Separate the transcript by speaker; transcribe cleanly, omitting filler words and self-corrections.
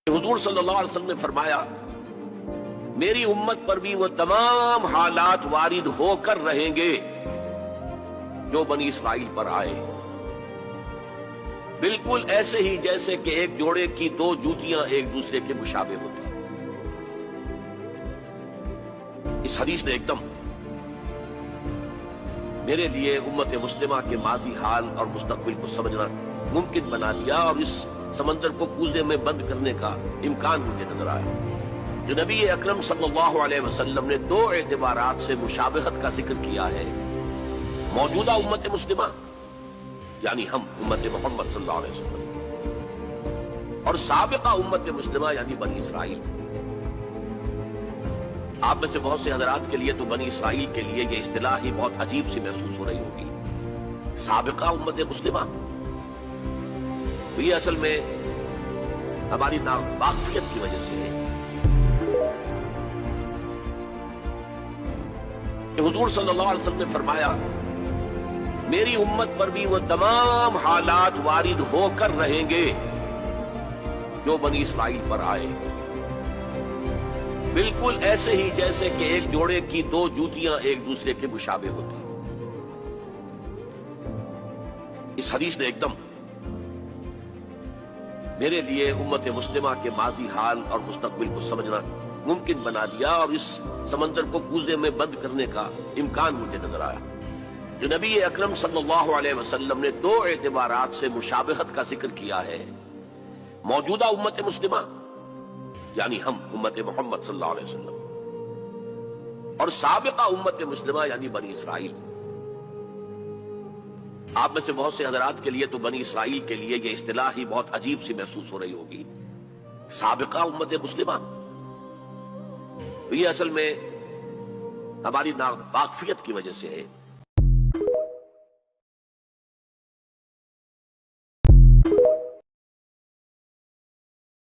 Speaker 1: حضور صلی اللہ علیہ وسلم نے فرمایا میری امت پر بھی وہ تمام حالات وارد ہو کر رہیں گے جو بنی اسرائیل پر آئے، بالکل ایسے ہی جیسے کہ ایک جوڑے کی دو جوتیاں ایک دوسرے کے مشابہ ہوتی ہیں۔ اس حدیث نے ایک دم میرے لیے امت مسلمہ کے ماضی حال اور مستقبل کو سمجھنا ممکن بنا دیا، اور اس سمندر کو کوزے میں بند کرنے کا امکان مجھے نظر آیا۔ جو نبی اکرم صلی اللہ علیہ وسلم نے دو اعتبارات سے مشابہت کا ذکر کیا ہے، موجودہ امت مسلمہ یعنی ہم امت محمد صلی اللہ علیہ وسلم، اور سابقہ امت مسلمہ یعنی بنی اسرائیل۔ آپ میں سے بہت سے حضرات کے لیے تو بنی اسرائیل کے لیے یہ اصطلاح ہی بہت عجیب سی محسوس ہو رہی ہوگی۔ سابقہ امت مسلمہ یہ اصل میں ہماری ناواقفیت کی وجہ سے ہے کہ حضور صلی اللہ علیہ وسلم نے فرمایا میری امت پر بھی وہ تمام حالات وارد ہو کر رہیں گے جو بنی اسرائیل پر آئے، بالکل ایسے ہی جیسے کہ ایک جوڑے کی دو جوتیاں ایک دوسرے کے مشابہ ہوتی ہیں۔ اس حدیث نے ایک دم میرے لیے امت مسلمہ کے ماضی حال اور مستقبل کو سمجھنا ممکن بنا دیا، اور اس سمندر کو کوزے میں بند کرنے کا امکان مجھے نظر آیا۔ جو نبی اکرم صلی اللہ علیہ وسلم نے دو اعتبارات سے مشابہت کا ذکر کیا ہے، موجودہ امت مسلمہ یعنی ہم امت محمد صلی اللہ علیہ وسلم، اور سابقہ امت مسلمہ یعنی بنی اسرائیل۔ آپ میں سے بہت سے حضرات کے لیے تو بنی اسرائیل کے لیے یہ اصطلاح ہی بہت عجیب سی محسوس ہو رہی ہوگی۔ سابقہ امت مسلمہ یہ اصل میں ہماری ناواقفیت کی وجہ سے ہے